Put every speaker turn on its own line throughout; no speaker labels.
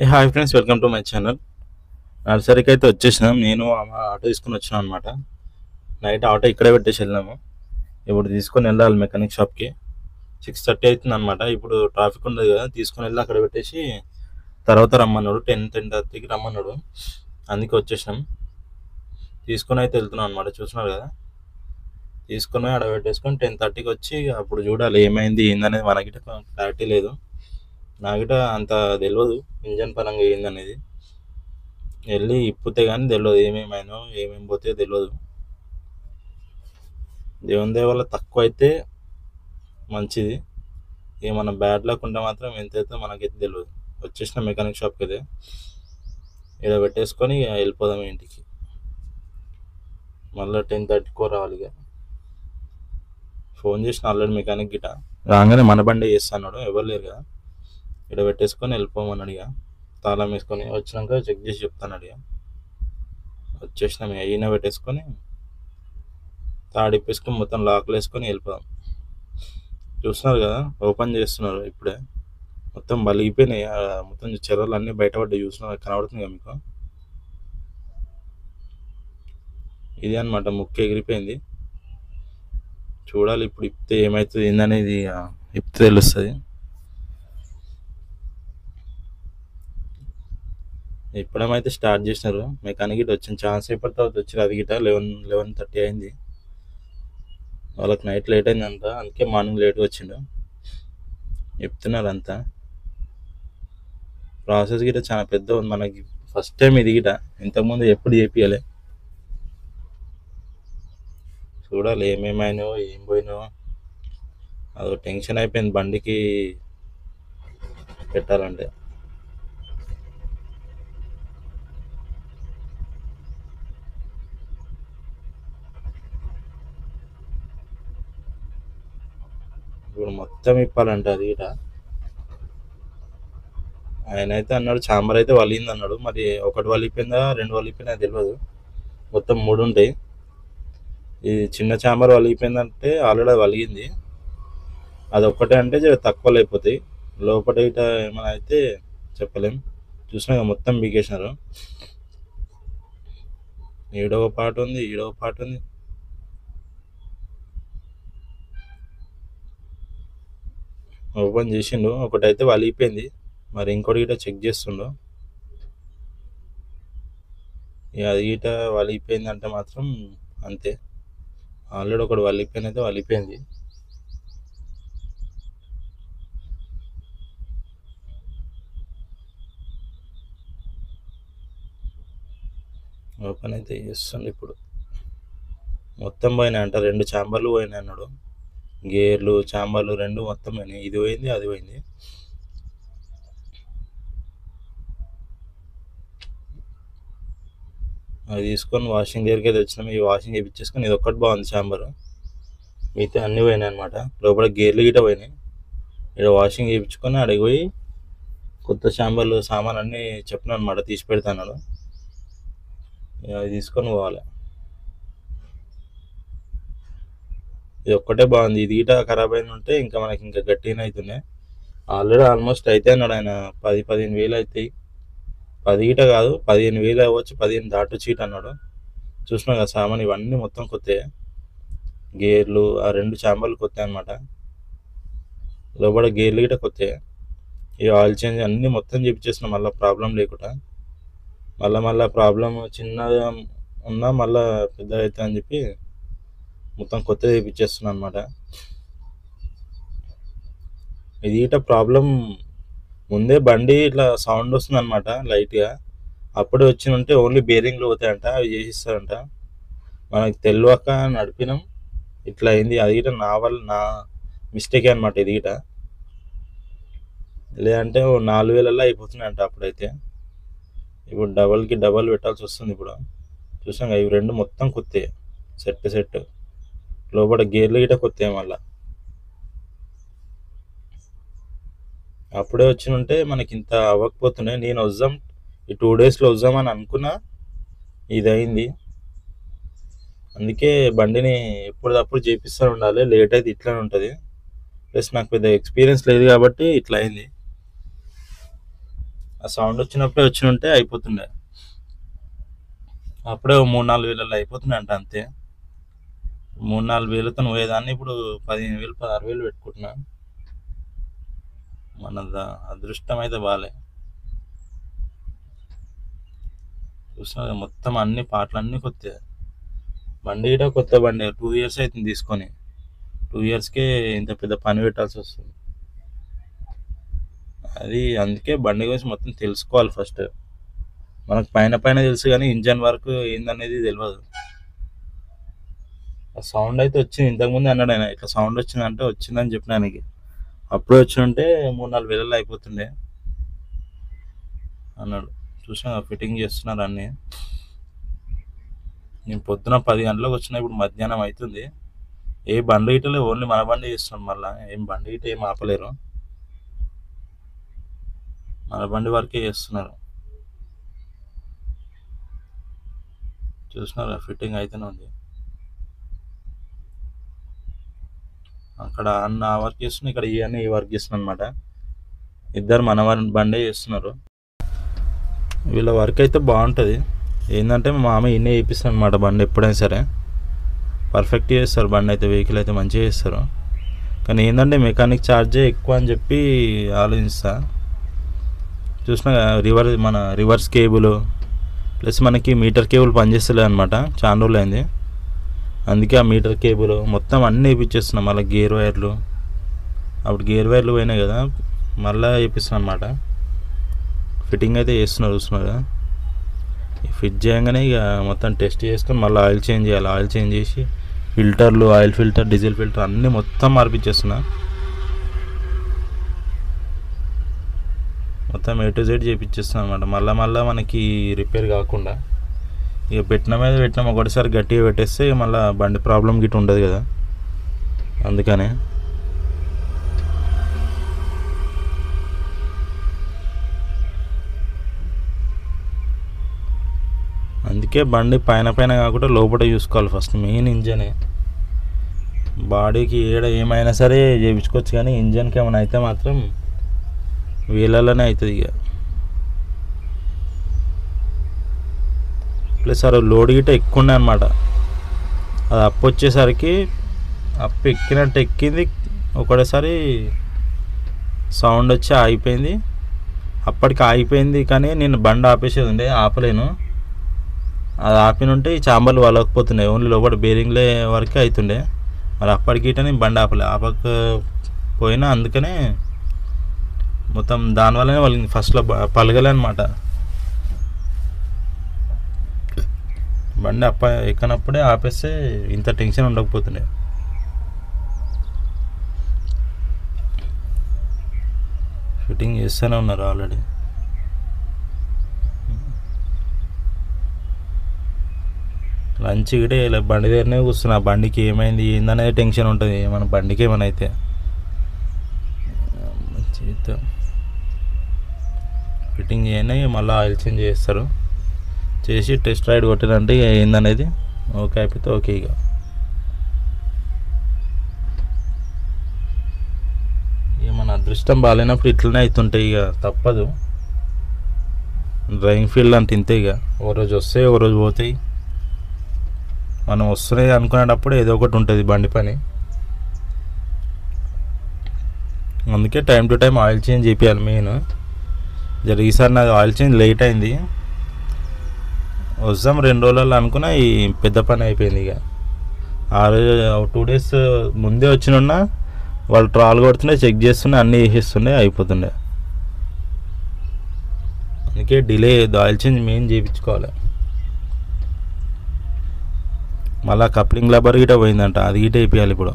Hi friends, welcome to my channel. నర్సరీకి అయితే వచ్చేసినాం. నేను ఆటో తీసుకుని వచ్చినాం అనమాట. నైట్ ఆటో ఇక్కడే పెట్టేసి వెళ్ళాము. ఇప్పుడు తీసుకొని వెళ్ళాలి మెకానిక్ షాప్కి. 6:30 అవుతుంది అనమాట. ఇప్పుడు ట్రాఫిక్ ఉండదు కదా, తీసుకొని వెళ్ళి అక్కడ పెట్టేసి తర్వాత రమ్మన్నాడు. 10:30కి రమ్మన్నాడు. అందుకే వచ్చేసినాం. తీసుకొని అయితే వెళ్తున్నాం అనమాట. చూస్తున్నారు కదా, తీసుకొని ఆడ పెట్టేసుకొని 10:30కి వచ్చి అప్పుడు చూడాలి ఏమైంది ఏందనేది. మనకిట క్లారిటీ లేదు, నాకిట అంత తెలియదు ఇంజన్ పరంగా ఏందనేది. వెళ్ళి ఇప్పితే కానీ తెలియదు ఏమేమైనా ఏమేమి పోతే తెలియదు. దేవుని దయ వల్ల తక్కువ అయితే మంచిది. ఏమన్నా బ్యాడ్ లక్ ఉంటే మాత్రం ఎంతైతే మనకైతే తెలియదు. వచ్చేసిన మెకానిక్ షాప్కి అయితే ఇక్కడ పెట్టేసుకొని ఇక వెళ్ళిపోదాం ఇంటికి. మళ్ళీ 10:30కో రావాలి. ఇక ఫోన్ చేసిన ఆల్రెడీ మెకానిక్ గిట, రాగానే మన బండి చేస్తున్నాడు, ఎవరు లేరు కదా. ఇక్కడ పెట్టేసుకొని వెళ్ళిపోమన్నాడు. ఇక తాళం వేసుకొని వచ్చినాక చెక్ చేసి చెప్తాను. ఇక వచ్చేసినాం. ఇక ఈయన పెట్టేసుకొని తాడిప్పేసుకొని మొత్తం లాక్లు వేసుకొని వెళ్ళిపోదాం. చూస్తున్నారు కదా, ఓపెన్ చేస్తున్నారు ఇప్పుడే. మొత్తం బలిగిపోయినాయి. మొత్తం చెరలు అన్నీ బయటపడ్డాయి. చూస్తున్నారు, కనబడుతుంది కదా మీకు. ఇది అనమాట, ముక్కు ఎగిరిపోయింది. చూడాలి ఇప్పుడు ఇప్పితే ఏమవుతుంది ఏందనేది. ఇప్పితే తెలుస్తుంది. ఇప్పుడేమైతే స్టార్ట్ చేసినారు. మెకానిక్ గిట్ వచ్చిన ఛాన్స్ అయిపోయిన తర్వాత వచ్చారు. అది గిట 11:30 అయింది. వాళ్ళకి నైట్ లేట్ అయిందంట, అందుకే మార్నింగ్ లేట్గా వచ్చిండు. చెప్తున్నారు అంతా. ప్రాసెస్ గిట చాలా పెద్ద ఉంది మనకి. ఫస్ట్ టైం ఇది గిట, ఇంతకుముందు ఎప్పుడు చేపియాలి. చూడాలి ఏమేమైనాయో ఏం పోయినాయో. అదో టెన్షన్ అయిపోయింది బండికి పెట్టాలంటే. ఇప్పుడు మొత్తం ఇప్పాలంటే అది గిట. ఆయన అయితే అన్నాడు చాంబర్ అయితే వలిగింది అన్నాడు. మరి ఒకటి వలిగిపోయిందా 2 వలిగిపోయిందా తెలియదు. మొత్తం 3 ఉంటాయి. ఈ చిన్న చాంబర్ వలిగిపోయిందంటే ఆల్రెడీ వలిగింది. అది ఒక్కటే అంటే తక్కువ అయిపోతాయి. లోపల ఇట ఏమైనా అయితే చెప్పలేం. చూసినా మొత్తం బీకేసినారు. ఈడవ పాట ఉంది, ఈడవ పాట ఉంది. ఓపెన్ చేసిండు, ఒకటైతే వలిగిపోయింది. మరి ఇంకోటి గిట చెక్ చేస్తుండు. ఇక అది గిట వలిగిపోయింది అంటే మాత్రం అంతే. ఆల్రెడీ ఒకటి వలిగిపోయింది అయితే వలిగిపోయింది. ఓపెన్ అయితే చేస్తుండు ఇప్పుడు. మొత్తం పోయినాయి అంట, 2 చాంబర్లు పోయినాయి అన్నాడు. గేర్లు చాంబర్లు 2 మొత్తం పోయినాయి. ఇది పోయింది, అది పోయింది. అది తీసుకొని వాషింగ్ దగ్గరికి అయితే వచ్చినాము. ఈ వాషింగ్ చేయించేసుకొని ఇది ఒక్కటి బాగుంది చాంబరు. మిగతా అన్నీ పోయినాయి అనమాట. లోపల గేర్లు గిట పోయినాయి. ఇక్కడ వాషింగ్ చేయించుకొని అడిగి పోయి కొత్త చాంబర్లు సామాన్ అన్నీ చెప్పిన అనమాట, తీసి పెడతాను. అది తీసుకొని పోవాలి. ఇది ఒక్కటే బాగుంది. ఇది గిట ఖరాబ్ అయిన ఉంటే ఇంకా మనకి ఇంకా గట్టిగా అవుతున్నాయి. ఆల్రెడీ ఆల్మోస్ట్ అయితే అన్నాడు ఆయన 10-15 వేలు అవుతాయి. 10 గిట కాదు, 15 వేలు అవ్వచ్చు, 15 దాటు చీట్ అన్నాడు. చూసినా కదా సామాన్ ఇవన్నీ మొత్తం కొత్త. గేర్లు ఆ 2 చాంబర్లు కొత్త అనమాట. లోపల గేర్లు గిట కొత్త. ఈ ఆయిల్ చేంజ్ అన్నీ మొత్తం చేపించేసిన మళ్ళీ ప్రాబ్లం లేకుండా. మళ్ళీ ప్రాబ్లం చిన్నగా ఉన్నా మళ్ళీ పెద్ద అవుతుంది అని చెప్పి మొత్తం కొత్త చేపించేస్తున్నాను అనమాట. ఇది గిట ప్రాబ్లం ముందే బండి ఇట్లా సౌండ్ వస్తుంది అనమాట లైట్గా. అప్పుడే వచ్చినంటే ఓన్లీ బేరింగ్లు పోతాయంట, అవి చేసిస్తారంట. మనకి తెలియక నడిపినాం, ఇట్లా అయింది. అది గిట నా మిస్టేకే అనమాట. ఇది గిట లేదంటే 4,000 అయిపోతున్నాయంట అప్పుడైతే. ఇప్పుడు డబల్కి డబల్ పెట్టాల్సి వస్తుంది ఇప్పుడు. చూసాం ఇవి 2 మొత్తం కొత్త సెట్. లోపల గేర్లు గిట కొత్త. మళ్ళీ అప్పుడే వచ్చినుంటే మనకి ఇంత అవ్వకపోతుండే. నేను వద్దాం ఈ 2 డేస్లో వద్దామని అనుకున్నా, ఇది అయింది. అందుకే బండిని ఎప్పటికప్పుడు చేపిస్తూ ఉండాలి, లేట్ అయితే ఇట్లానే ఉంటుంది. ప్లస్ నాకు పెద్ద ఎక్స్పీరియన్స్ లేదు కాబట్టి ఇట్లా అయింది. ఆ సౌండ్ వచ్చినప్పుడే వచ్చి ఉంటే అయిపోతుండే. అప్పుడే 3-4 వేలలో అయిపోతుండే అంట అంతే. 3-4 వేలతో పోయేదాన్ని ఇప్పుడు 15,000 16,000 పెట్టుకుంటున్నా. మన అదృష్టం అయితే బాలే. చూసినా మొత్తం అన్ని పాటలు అన్నీ కొత్త. బండి కూడా కొత్త బండి, 2 ఇయర్స్ అవుతుంది తీసుకొని. 2 ఇయర్స్కే ఇంత పెద్ద పని పెట్టాల్సి వస్తుంది. అది అందుకే బండి గురించి మొత్తం తెలుసుకోవాలి ఫస్ట్. మనకు పైన పైన తెలుసు కానీ ఇంజన్ వరకు ఏందనేది తెలియదు. ఆ సౌండ్ అయితే వచ్చింది, ఇంతకుముందు అన్నాడు ఆయన ఇట్లా సౌండ్ వచ్చిందంటే వచ్చిందని చెప్పినానికి. అప్పుడే వచ్చి ఉంటే 3-4 వేలలో అయిపోతుండే అన్నాడు. చూసినా ఫిట్టింగ్ చేస్తున్నారు అన్నీ. నేను పొద్దున 10 గంటలకు వచ్చిన, ఇప్పుడు మధ్యాహ్నం అవుతుంది. ఏ బండి ఇటలే, ఓన్లీ మన బండి చేస్తున్నాం. మళ్ళీ ఏం బండి ఇట ఏం ఆపలేరు, మన బండి వరకే చేస్తున్నారు. చూసినారా ఫిట్టింగ్ అయితేనే ఉంది. అక్కడ అన్న ఆ వర్క్ చేస్తున్నా, ఇక్కడ ఈ అన్న ఈ వర్క్ చేస్తున్నా అనమాట. ఇద్దరు మన బండే చేస్తున్నారు. వీళ్ళ వర్క్ అయితే బాగుంటుంది. ఏంటంటే మా మామ ఇన్నే చేపిస్తాను అనమాట బండి. ఎప్పుడైనా సరే పర్ఫెక్ట్ చేస్తారు బండి అయితే, వెహికల్ అయితే మంచిగా చేస్తారు. కానీ ఏంటంటే మెకానిక్ ఛార్జే ఎక్కువ అని చెప్పి ఆలోచిస్తా. చూసినా మన రివర్స్ కేబుల్ ప్లస్ మనకి మీటర్ కేబుల్ పనిచేస్తలే అనమాట, చాలా రోజులు అయింది. అందుకే ఆ మీటర్ కేబుల్ మొత్తం అన్నీ వేయించేస్తున్నాం. మళ్ళీ గేర్ వైర్లు, అప్పుడు గేర్ వైర్లు పోయినాయి కదా, మళ్ళీ వేపిస్తున్నాం అనమాట. ఫిట్టింగ్ అయితే చేస్తున్నారు, చూస్తున్నారు. ఫిట్ చేయగానే ఇక మొత్తం టెస్ట్ చేసుకొని మళ్ళీ ఆయిల్ చేంజ్ చేయాలి. ఆయిల్ చేంజ్ చేసి ఫిల్టర్లు, ఆయిల్ ఫిల్టర్, డీజిల్ ఫిల్టర్ అన్నీ మొత్తం మార్పిచ్చేస్తున్నా. మొత్తం A to Z చేయించేస్తాం అనమాట. మళ్ళీ మనకి రిపేర్ కాకుండా ఇక పెట్టినాం ఒకటిసారి గట్టిగా పెట్టేస్తే మళ్ళీ బండి ప్రాబ్లం గిట్ట ఉండదు కదా, అందుకనే. అందుకే బండి పైన కాకుండా లోపల చూసుకోవాలి ఫస్ట్. మెయిన్ ఇంజనే. బాడీకి ఏమైనా సరే చేయించుకోవచ్చు, కానీ ఇంజన్కి ఏమైనా అయితే మాత్రం వేలలోనే అవుతుంది ఇక. ప్లస్ ఆ లోడ్ గిట్ట ఎక్కువ ఉన్నాయి అనమాట. అది అప్పు వచ్చేసరికి అప్పు ఎక్కినట్టు ఎక్కింది, ఒకటేసారి సౌండ్ వచ్చి ఆగిపోయింది. అప్పటికి ఆగిపోయింది కానీ నేను బండి ఆపేసేది ఉండే, ఆపలేను. అది ఆపినుంటే ఈ చాంబర్లు వలకపోతున్నాయి, ఓన్లీ లోపల బేరింగ్లే వరకే అవుతుండే. మరి అప్పటికిట నేను బండి ఆపకపోయినా, అందుకనే మొత్తం దానివల్లనే వాళ్ళకి ఫస్ట్లో పలగలే అనమాట. బండి ఎక్కనప్పుడే ఆపేస్తే ఇంత టెన్షన్ ఉండకపోతుండే. ఫిట్టింగ్ చేస్తూనే ఉన్నారు ఆల్రెడీ. లంచ్ గిటే బండి దగ్గరనే కూర్చున్నా. బండికి ఏమైంది ఏందనేది టెన్షన్ ఉంటుంది, మన బండికి ఏమైనా అయితే. ఫిట్టింగ్ చేయని మళ్ళీ ఆయిల్ చేంజ్ చేస్తారు, చేసి టెస్ట్ రైడ్ కొట్టినంటే ఏందనేది ఓకే అయిపోతే ఓకే. ఇక మన అదృష్టం బాగాలేనప్పుడు ఇట్లనే అవుతుంటాయి, ఇక తప్పదు. డ్రైవింగ్ ఫీల్డ్ అంటే ఇంతే ఇక, ఓ రోజు వస్తాయి ఓ రోజు పోతాయి. మనం వస్తున్నాయి అనుకునేటప్పుడు ఏదో ఒకటి ఉంటుంది బండి పని. అందుకే time to time oil change చేయాలి మెయిన్. ఈసారి నాది ఆయిల్ చేంజ్ లేట్ అయింది. వస్తాం 2 రోజులలో అనుకున్నా, ఈ పెద్ద పని అయిపోయింది ఇక. ఆ రోజు 2 days ముందే వచ్చినున్నా, వాళ్ళు ట్రాల్ కొడుతుండే, చెక్ చేస్తుండే, అన్నీ వేసేస్తుండే, అయిపోతుండే. అందుకే డిలే ఆయిల్ చేంజ్ మెయిన్ చేయించుకోవాలి. మళ్ళీ కప్లింగ్ రబ్బర్ గిట పోయిందంట, అది గిట వేయించాలి ఇప్పుడు.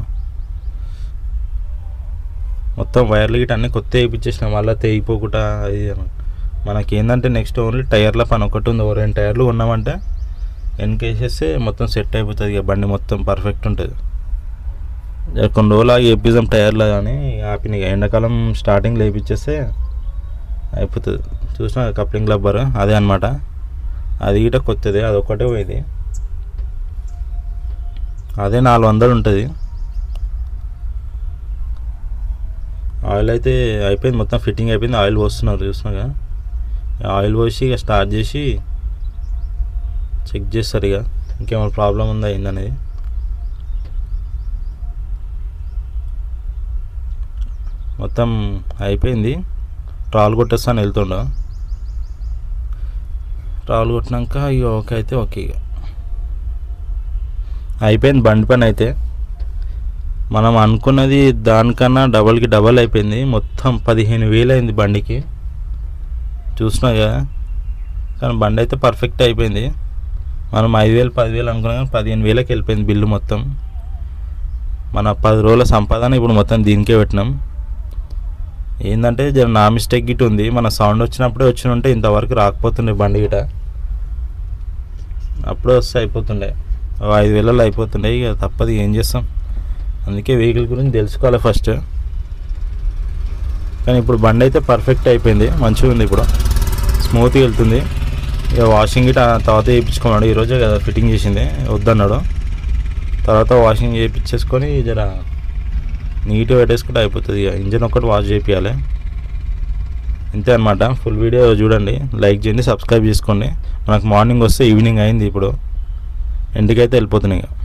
మొత్తం వైర్లు గిట అన్నీ కొత్త వేయించేసిన, మళ్ళీ తెగిపోకుండా. అది మనకేందంటే నెక్స్ట్ ఓన్లీ టైర్ల పని ఒకటి ఉంది. 2 టైర్లు ఉన్నామంటే వెనకేసేస్తే మొత్తం సెట్ అయిపోతుంది ఇక, బండి మొత్తం పర్ఫెక్ట్ ఉంటుంది. కొన్ని రోజులు ఆగి వేపిద్దాం టైర్లు కానీ ఆపిన. ఇక ఎండాకాలం స్టార్టింగ్లో వేయించేస్తే అయిపోతుంది. చూసినా కప్లింగ్ రబ్బర్ అదే అనమాట, అది గిట కొత్తది, అది ఒక్కటే పోయింది. అదే 400 ఉంటుంది. ఆయిల్ అయితే అయిపోయింది, మొత్తం ఫిట్టింగ్ అయిపోయింది. ఆయిల్ పోస్తున్నారు చూస్తున్నాగా. ఆయిల్ పోసి ఇక స్టార్ట్ చేసి చెక్ చేస్తారు ఇక ఇంకేమైనా ప్రాబ్లం ఉందా ఏందనేది. మొత్తం అయిపోయింది. ట్రాల్ కొట్టేస్తాను వెళ్తుండ. ట్రాల్ కొట్టినాక ఇక ఓకే అయితే ఓకే, ఇక అయిపోయింది బండి పని అయితే. మనం అనుకున్నది దానికన్నా డబల్కి డబల్ అయిపోయింది. మొత్తం 15,000 అయింది బండికి, చూసినా కదా. కానీ బండి అయితే పర్ఫెక్ట్ అయిపోయింది. మనం 5,000 10,000 అనుకున్నాం కానీ 15,000కి వెళ్ళిపోయింది బిల్లు మొత్తం. మన 10 రోజుల సంపాదన ఇప్పుడు మొత్తం దీనికే పెట్టినాం. ఏంటంటే నా మిస్టేక్ గిట్ ఉంది. మన సౌండ్ వచ్చినప్పుడే వచ్చి ఉంటే ఇంతవరకు రాకపోతుండే బండి గిట, అప్పుడే వస్తే అయిపోతుండే, 5,000 అయిపోతుండే. ఇక తప్పదు, ఏం చేస్తాం. అందుకే వెహికల్ గురించి తెలుసుకోవాలి ఫస్ట్. కానీ ఇప్పుడు బండి అయితే పర్ఫెక్ట్ అయిపోయింది, మంచిగా ఉంది, ఇప్పుడు స్మూత్గా వెళ్తుంది. ఇక వాషింగ్ గిట తర్వాత చేయించుకున్నాడు. ఈరోజే కదా ఫిట్టింగ్ చేసింది, వద్దన్నాడు. తర్వాత వాషింగ్ చేయించేసుకొని జర నీట్గా పెట్టేసుకుంటే అయిపోతుంది. ఇక ఇంజన్ ఒక్కటి వాష్ చేయించాలి, ఇంతే అనమాట. ఫుల్ వీడియో చూడండి, లైక్ చేయండి, సబ్స్క్రైబ్ చేసుకోండి. మనకు మార్నింగ్ వస్తే ఈవినింగ్ అయింది, ఇప్పుడు ఇంటికైతే వెళ్ళిపోతున్నాయి ఇక.